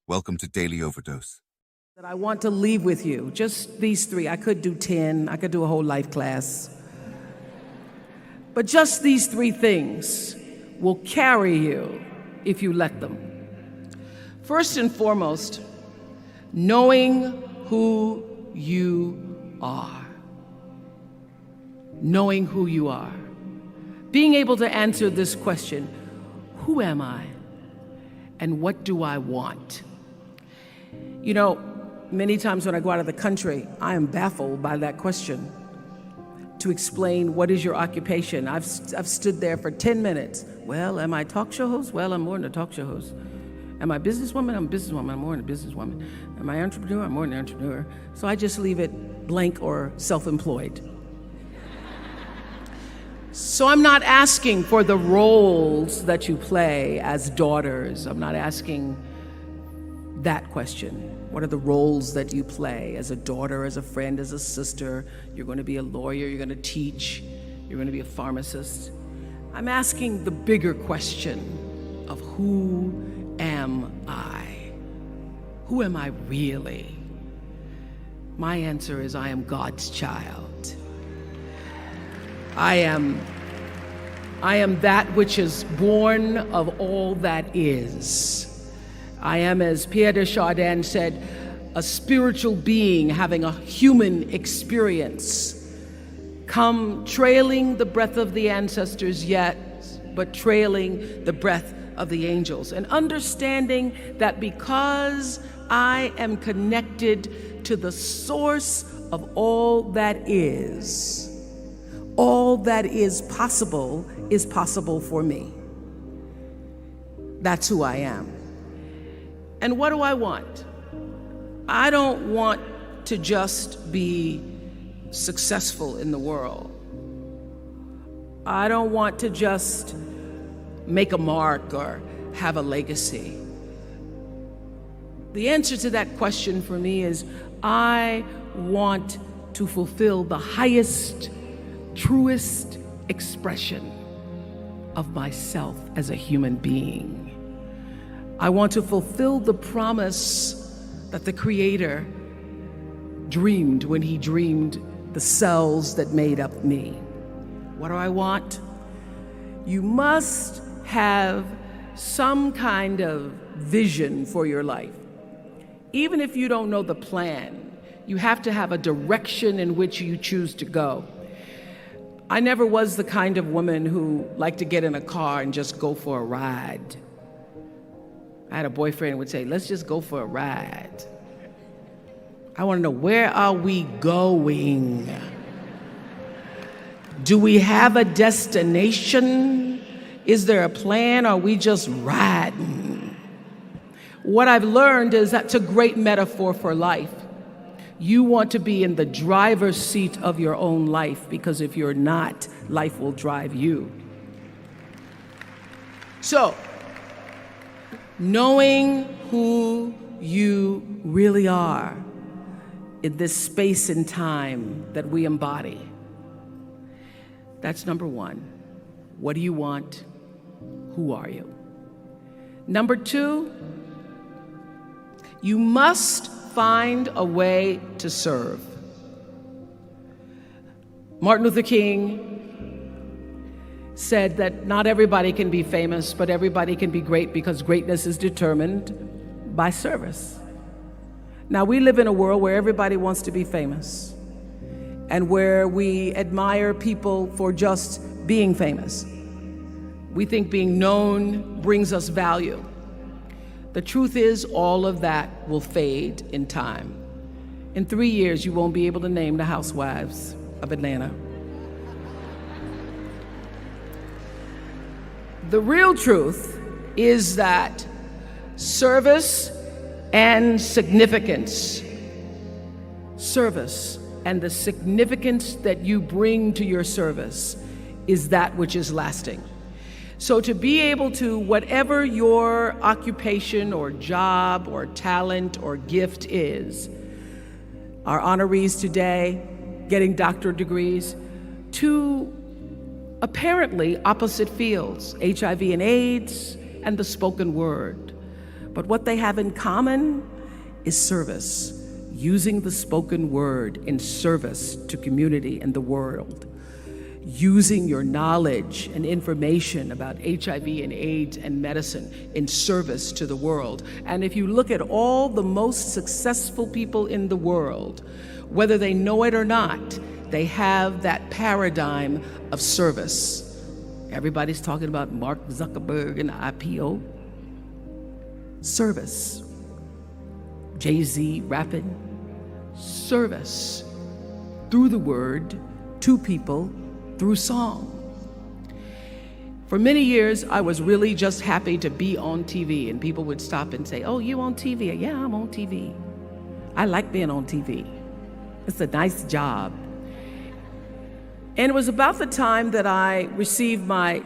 Welcome to Daily Overdose. That I want to leave with you. Just these three. I could do 10. I could do a whole life class. But just these three things will carry you if you let them. First and foremost, knowing who you are. Knowing who you are. Being able to answer this question, who am I? And what do I want? You know, many times when I go out of the country, I am baffled by that question. To explain what is your occupation, I've stood there for 10 minutes. Well, am I a talk show host? Well, I'm more than a talk show host. Am I a businesswoman? I'm a businesswoman. I'm more than a businesswoman. Am I an entrepreneur? I'm more than an entrepreneur. So I just leave it blank or self-employed. So I'm not asking for the roles that you play as daughters. I'm not asking that question. What are the roles that you play as a daughter, as a friend, as a sister? You're going to be a lawyer, you're going to teach, you're going to be a pharmacist. I'm asking the bigger question of who am I? Who am I really? My answer is I am God's child. I am that which is born of all that is. I am, as Pierre de Chardin said, a spiritual being having a human experience, come trailing the breath of the ancestors yet, but trailing the breath of the angels. And understanding that because I am connected to the source of all that is possible for me. That's who I am. And what do I want? I don't want to just be successful in the world. I don't want to just make a mark or have a legacy. The answer to that question for me is I want to fulfill the highest, truest expression of myself as a human being. I want to fulfill the promise that the Creator dreamed when He dreamed the cells that made up me. What do I want? You must have some kind of vision for your life. Even if you don't know the plan, you have to have a direction in which you choose to go. I never was the kind of woman who liked to get in a car and just go for a ride. I had a boyfriend who would say, let's just go for a ride. I want to know, where are we going? Do we have a destination? Is there a plan? Or are we just riding? What I've learned is that's a great metaphor for life. You want to be in the driver's seat of your own life, because if you're not, life will drive you. So, knowing who you really are in this space and time that we embody. That's number one. What do you want? Who are you? Number two, you must find a way to serve. Martin Luther King said that not everybody can be famous, but everybody can be great, because greatness is determined by service. Now, we live in a world where everybody wants to be famous and where we admire people for just being famous. We think being known brings us value. The truth is, all of that will fade in time. In 3 years, you won't be able to name the housewives of Atlanta. The real truth is that service and significance, service and the significance that you bring to your service is that which is lasting. So to be able to, whatever your occupation or job or talent or gift is, our honorees today getting doctorate degrees, to apparently opposite fields, HIV and AIDS and the spoken word. But what they have in common is service, using the spoken word in service to community and the world, using your knowledge and information about HIV and AIDS and medicine in service to the world. And if you look at all the most successful people in the world, whether they know it or not, they have that paradigm of service. Everybody's talking about Mark Zuckerberg and IPO. Service. Jay-Z rapping. Service. Through the word, to people, through song. For many years, I was really just happy to be on TV, and people would stop and say, "Oh, you on TV?" "Yeah, I'm on TV. I like being on TV. It's a nice job." And it was about the time that I received my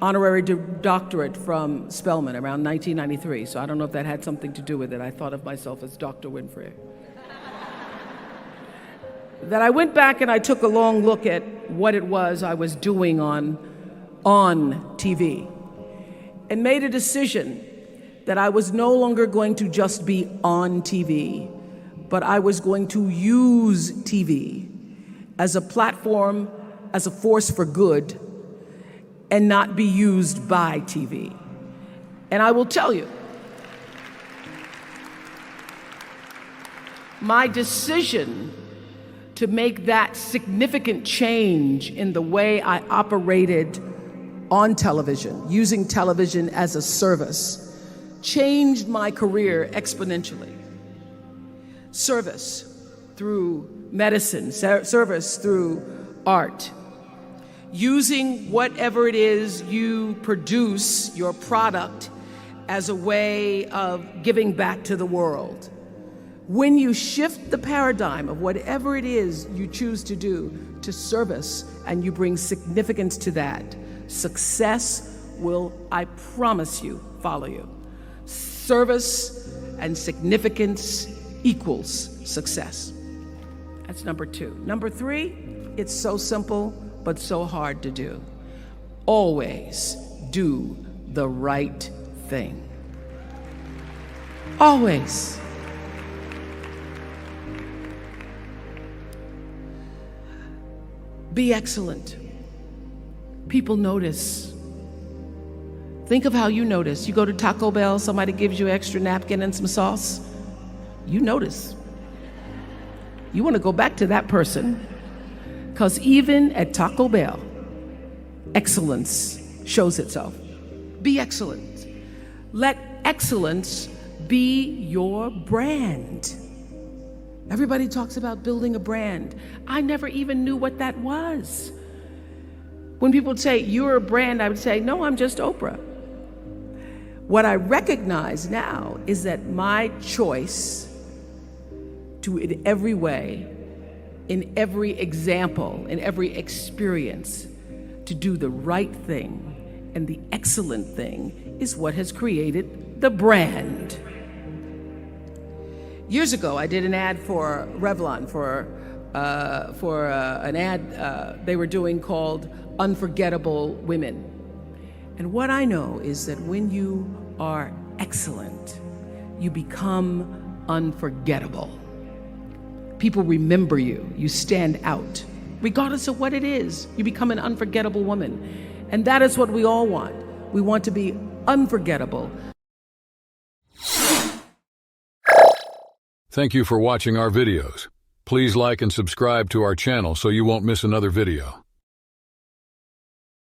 honorary doctorate from Spelman around 1993. So I don't know if that had something to do with it. I thought of myself as Dr. Winfrey. That I went back and I took a long look at what it was I was doing on TV and made a decision that I was no longer going to just be on TV, but I was going to use TV as a platform, as a force for good, and not be used by TV. And I will tell you, my decision to make that significant change in the way I operated on television, using television as a service, changed my career exponentially. Service through medicine, service through art, using whatever it is you produce, your product, as a way of giving back to the world. When you shift the paradigm of whatever it is you choose to do to service, and you bring significance to that, success will, I promise you, follow you. Service and significance equals success. That's number 2. Number 3, it's so simple, but so hard to do. Always do the right thing. Always. Be excellent. People notice. Think of how you notice. You go to Taco Bell, somebody gives you an extra napkin and some sauce. You notice. You want to go back to that person, because even at Taco Bell, excellence shows itself. Be excellent. Let excellence be your brand. Everybody talks about building a brand. I never even knew what that was. When people would say, "You're a brand," I would say, "No, I'm just Oprah." What I recognize now is that my choice to, in every way, in every example, in every experience, to do the right thing and the excellent thing is what has created the brand. Years ago, I did an ad for Revlon for an ad they were doing called Unforgettable Women. And what I know is that when you are excellent, you become unforgettable. People remember you. You stand out. Regardless of what it is, you become an unforgettable woman. And that is what we all want. We want to be unforgettable. Thank you for watching our videos. Please like and subscribe to our channel so you won't miss another video.